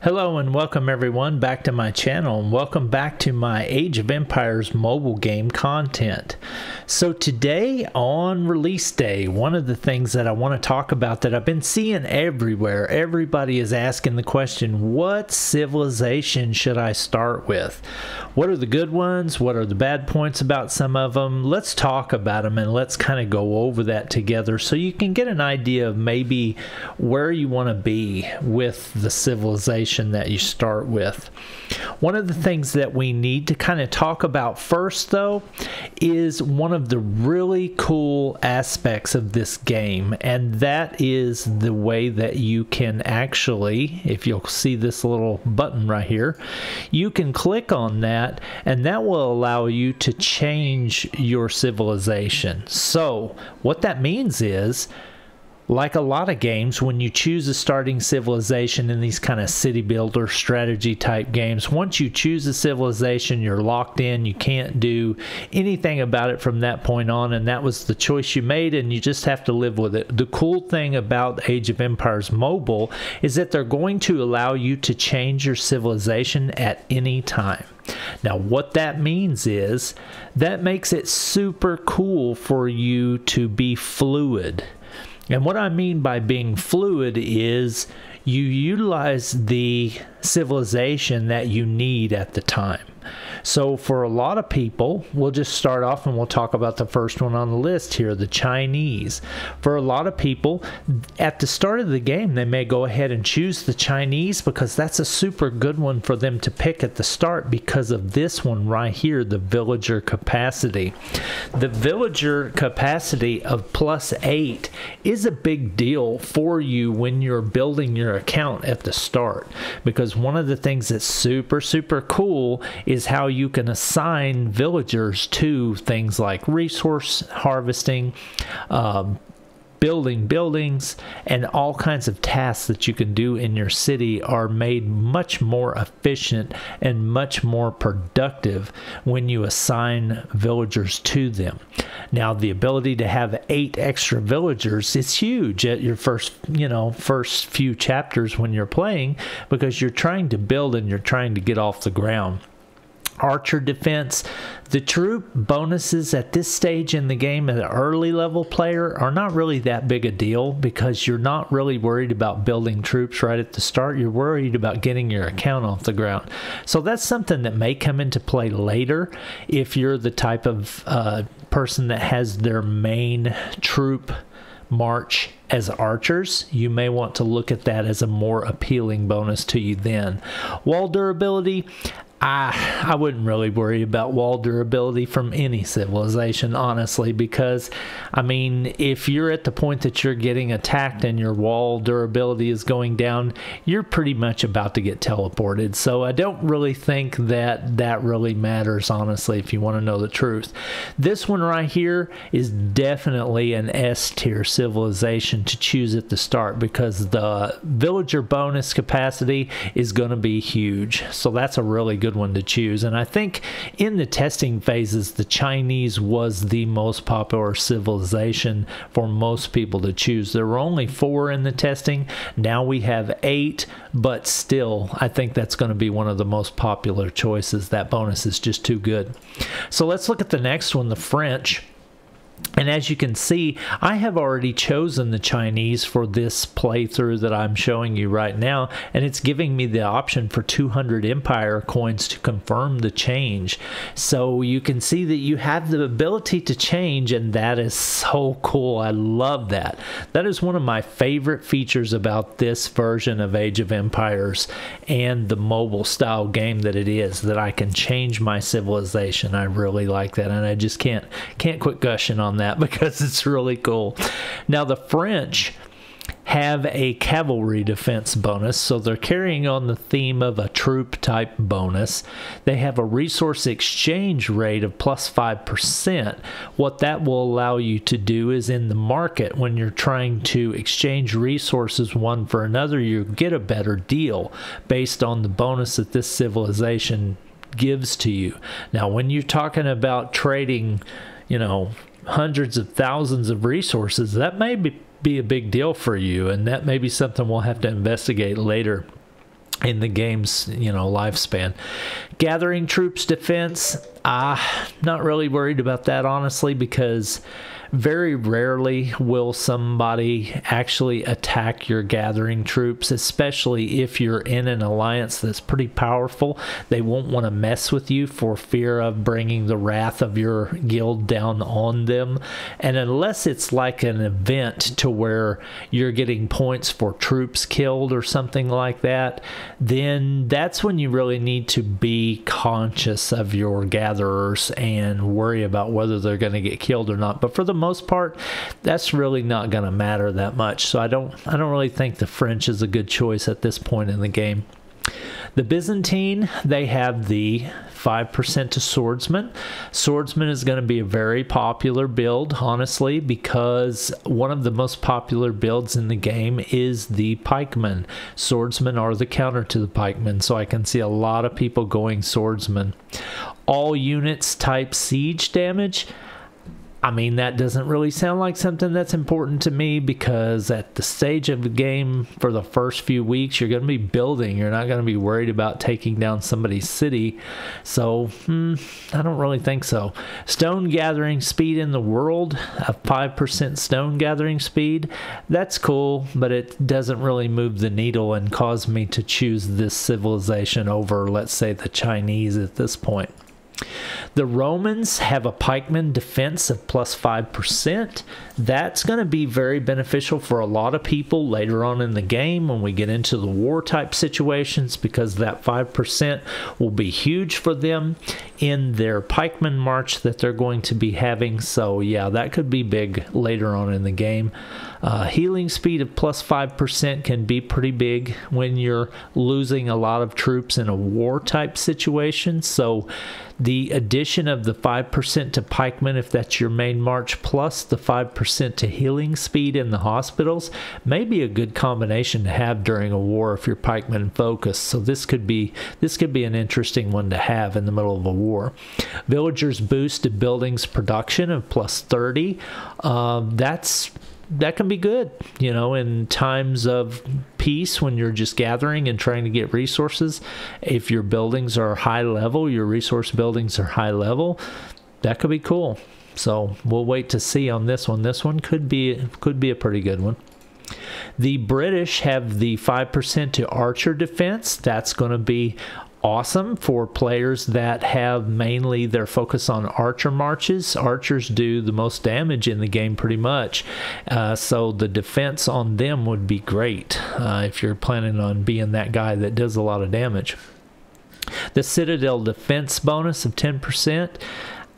Hello and welcome everyone back to my channel, and welcome back to my Age of Empires mobile game content. So today on release day, one of the things that I want to talk about that I've been seeing everywhere, everybody is asking the question, what civilization should I start with? What are the good ones? What are the bad points about some of them? Let's talk about them and let's kind of go over that together so you can get an idea of maybe where you want to be with the civilization that you start with. One of the things that we need to kind of talk about first, though, is one of the really cool aspects of this game, and that is the way that you can actually, if you'll see this little button right here, you can click on that and that will allow you to change your civilization. So what that means is, like a lot of games, when you choose a starting civilization in these kind of city builder strategy type games, once you choose a civilization, you're locked in. You can't do anything about it from that point on, and that was the choice you made, and you just have to live with it. The cool thing about Age of Empires Mobile is that they're going to allow you to change your civilization at any time. Now, what that means is that makes it super cool for you to be fluid. And what I mean by being fluid is you utilize the civilization that you need at the time. So for a lot of people, we'll just start off and we'll talk about the first one on the list here, the Chinese. For a lot of people, at the start of the game, they may go ahead and choose the Chinese because that's a super good one for them to pick at the start because of this one right here, the villager capacity. The villager capacity of +8 is a big deal for you when you're building your account at the start, because one of the things that's super cool is how you can assign villagers to things like resource harvesting, building buildings, and all kinds of tasks that you can do in your city are made much more efficient and much more productive when you assign villagers to them. Now, the ability to have 8 extra villagers is huge at your first few chapters when you're playing, because you're trying to build and you're trying to get off the ground. Archer defense, the troop bonuses at this stage in the game as an early level player are not really that big a deal, because you're not really worried about building troops right at the start. You're worried about getting your account off the ground. So that's something that may come into play later if you're the type of person that has their main troop march as archers. You may want to look at that as a more appealing bonus to you then. Wall durability, I wouldn't really worry about wall durability from any civilization, honestly, because, I mean, if you're at the point that you're getting attacked and your wall durability is going down, you're pretty much about to get teleported. So I don't really think that that really matters, honestly, if you want to know the truth. This one right here is definitely an S tier civilization to choose at the start, because the villager bonus capacity is going to be huge. So that's a really good one to choose. And I think in the testing phases, the Chinese was the most popular civilization for most people to choose. There were only 4 in the testing. Now we have 8, but still, I think that's going to be one of the most popular choices. That bonus is just too good. So let's look at the next one, the French. And as you can see, I have already chosen the Chinese for this playthrough that I'm showing you right now, and it's giving me the option for 200 Empire coins to confirm the change. So you can see that you have the ability to change, and that is so cool. I love that. That is one of my favorite features about this version of Age of Empires and the mobile style game that it is, that I can change my civilization. I really like that, and I just can't quit gushing on that because it's really cool. Now, the French have a cavalry defense bonus, so they're carrying on the theme of a troop type bonus. They have a resource exchange rate of +5%. What that will allow you to do is, in the market, when you're trying to exchange resources one for another, you get a better deal based on the bonus that this civilization gives to you. Now, when you're talking about trading, hundreds of thousands of resources, that may be a big deal for you, and that may be something we'll have to investigate later. in the game's, you know, lifespan. Gathering troops defense, not really worried about that, honestly, because very rarely will somebody actually attack your gathering troops, especially if you're in an alliance that's pretty powerful. They won't want to mess with you for fear of bringing the wrath of your guild down on them. And unless it's like an event to where you're getting points for troops killed or something like that, then that's when you really need to be conscious of your gatherers and worry about whether they're going to get killed or not. But for the most part, that's really not going to matter that much. So I don't really think the French is a good choice at this point in the game. The Byzantine, they have the 5% to swordsman. Swordsman is going to be a very popular build, honestly, because one of the most popular builds in the game is the pikemen. Swordsmen are the counter to the pikemen, so I can see a lot of people going swordsman. All units type siege damage. I mean, that doesn't really sound like something that's important to me, because at the stage of the game for the first few weeks, you're going to be building. You're not going to be worried about taking down somebody's city. So, I don't really think so. Stone gathering speed in the world, a 5% stone gathering speed. That's cool, but it doesn't really move the needle and cause me to choose this civilization over, let's say, the Chinese at this point. The Romans have a pikeman defense of plus 5%. That's going to be very beneficial for a lot of people later on in the game when we get into the war type situations, because that 5% will be huge for them in their pikeman march that they're going to be having. So yeah, that could be big later on in the game. Healing speed of plus 5% can be pretty big when you're losing a lot of troops in a war type situation. So the addition of the 5% to pikemen, if that's your main march, plus the 5% to healing speed in the hospitals, may be a good combination to have during a war if you're pikemen focused. So this could be an interesting one to have in the middle of a war. Villagers boost to buildings production of plus 30. That can be good, you know, in times of peace when you're just gathering and trying to get resources. If your buildings are high level, your resource buildings are high level, that could be cool. So we'll wait to see on this one. This one could be a pretty good one. The British have the 5% to archer defense. That's going to be awesome for players that have mainly their focus on archer marches. Archers do the most damage in the game pretty much, so the defense on them would be great if you're planning on being that guy that does a lot of damage. The Citadel defense bonus of 10%.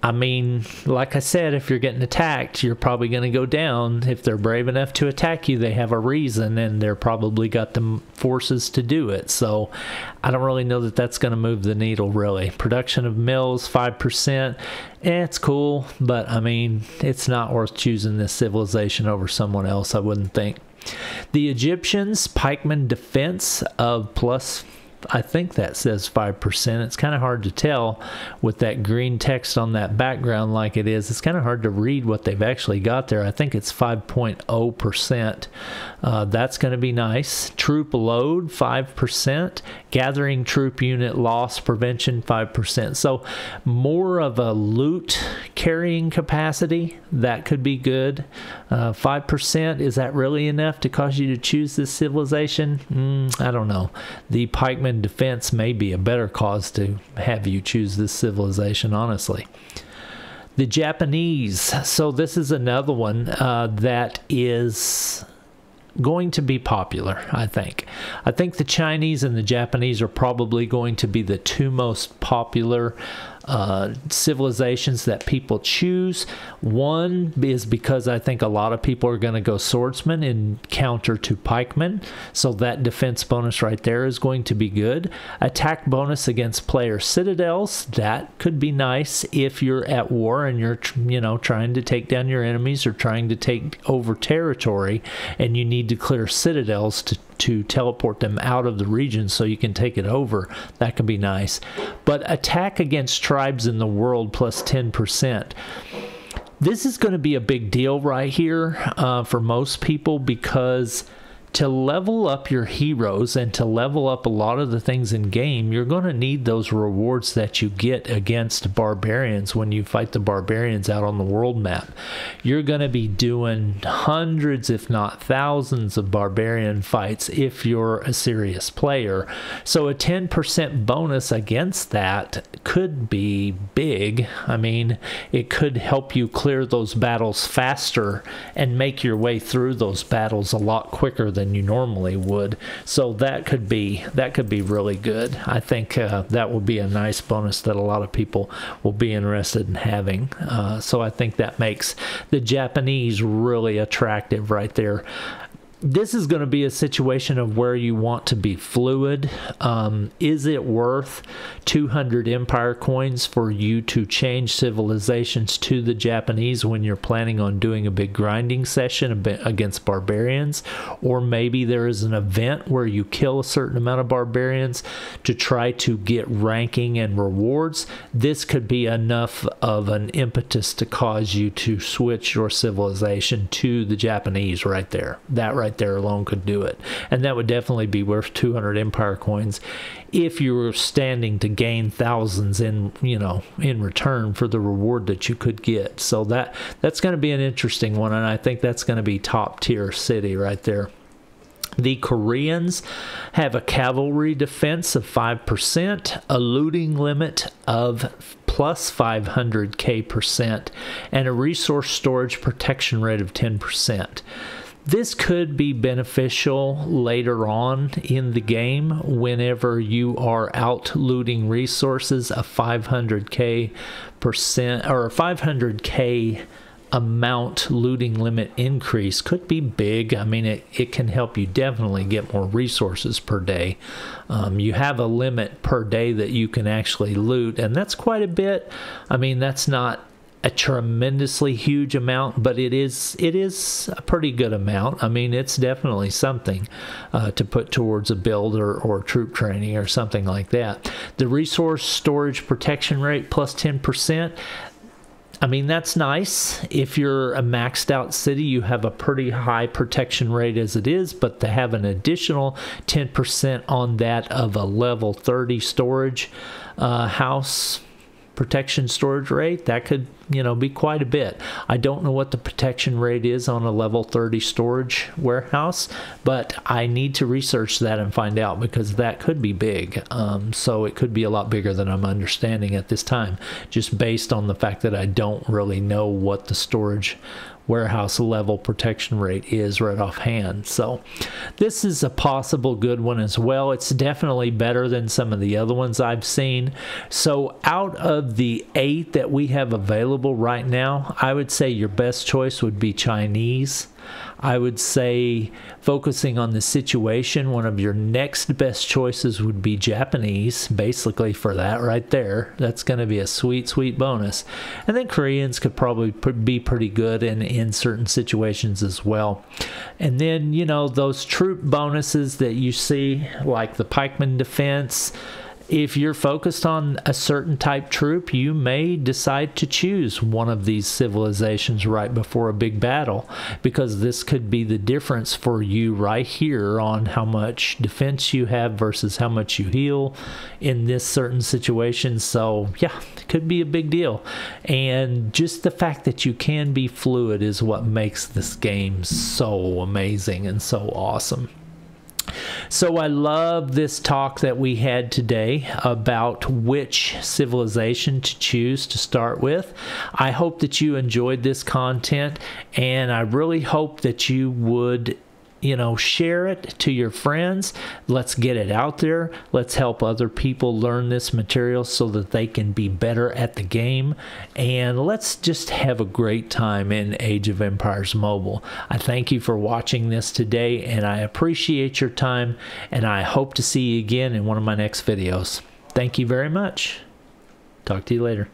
I mean, like I said, if you're getting attacked, you're probably going to go down. If they're brave enough to attack you, they have a reason, and they're probably got the forces to do it. So I don't really know that that's going to move the needle, really. Production of mills, 5%. It's cool, but I mean, it's not worth choosing this civilization over someone else, I wouldn't think. The Egyptians, pikeman defense of plus, I think that says 5%. It's kind of hard to tell with that green text on that background like it is. It's kind of hard to read what they've actually got there. I think it's 5.0%. That's going to be nice. Troop load, 5%. Gathering troop unit loss prevention, 5%. So more of a loot carrying capacity. That could be good. 5%, is that really enough to cause you to choose this civilization? I don't know. The pikeman defense may be a better cause to have you choose this civilization, honestly. The Japanese. So this is another one that is going to be popular, I think. I think the Chinese and the Japanese are probably going to be the two most popular civilizations that people choose. One is because I think a lot of people are going to go swordsman in counter to pikemen, so that defense bonus right there is going to be good. Attack bonus against player citadels, that could be nice if you're at war and you're, you know, trying to take down your enemies or trying to take over territory and you need to clear citadels to teleport them out of the region so you can take it over. That can be nice. But attack against tribes in the world plus 10%. This is going to be a big deal right here for most people, because to level up your heroes and to level up a lot of the things in game, you're going to need those rewards that you get against barbarians when you fight the barbarians out on the world map. You're going to be doing hundreds, if not thousands, of barbarian fights if you're a serious player. So a 10% bonus against that could be big. I mean, it could help you clear those battles faster and make your way through those battles a lot quicker than you normally would. So that could be really good. I think that will be a nice bonus that a lot of people will be interested in having. So I think that makes the Japanese really attractive right there. This is going to be a situation of where you want to be fluid. Is it worth 200 empire coins for you to change civilizations to the Japanese when you're planning on doing a big grinding session against barbarians? Or maybe there is an event where you kill a certain amount of barbarians to try to get ranking and rewards. This could be enough of an impetus to cause you to switch your civilization to the Japanese right there. That right there alone could do it, and that would definitely be worth 200 empire coins if you were standing to gain thousands in return for the reward that you could get. So that's going to be an interesting one, and I think that's going to be top tier city right there. The Koreans have a cavalry defense of 5%, a looting limit of plus 500k%, and a resource storage protection rate of 10%. This could be beneficial later on in the game whenever you are out looting resources. A 500k% or a 500k amount looting limit increase could be big. I mean, it can help you definitely get more resources per day. You have a limit per day that you can actually loot, and that's quite a bit. I mean, that's not a tremendously huge amount, but it is a pretty good amount. I mean, it's definitely something to put towards a build or troop training or something like that. The resource storage protection rate plus 10%. I mean, that's nice. If you're a maxed out city, you have a pretty high protection rate as it is, but to have an additional 10% on that of a level 30 storage house protection storage rate, that could be quite a bit. I don't know what the protection rate is on a level 30 storage warehouse, but I need to research that and find out, because that could be big. So it could be a lot bigger than I'm understanding at this time, just based on the fact that I don't really know what the storage warehouse level protection rate is right offhand. So this is a possible good one as well. It's definitely better than some of the other ones I've seen. So out of the 8 that we have available right now, I would say your best choice would be Chinese. I would say, focusing on the situation, one of your next best choices would be Japanese, basically for that right there. That's going to be a sweet, sweet bonus. And then Koreans could probably be pretty good in certain situations as well. And then, those troop bonuses that you see, like the pikeman defense, if you're focused on a certain type troop, you may decide to choose one of these civilizations right before a big battle, because this could be the difference for you right here on how much defense you have versus how much you heal in this certain situation. So yeah, it could be a big deal. And just the fact that you can be fluid is what makes this game so amazing and so awesome. So I love this talk that we had today about which civilization to choose to start with. I hope that you enjoyed this content, and I really hope that you would share it to your friends. Let's get it out there. Let's help other people learn this material so that they can be better at the game. And let's just have a great time in Age of Empires Mobile. I thank you for watching this today, and I appreciate your time, and I hope to see you again in one of my next videos. Thank you very much. Talk to you later.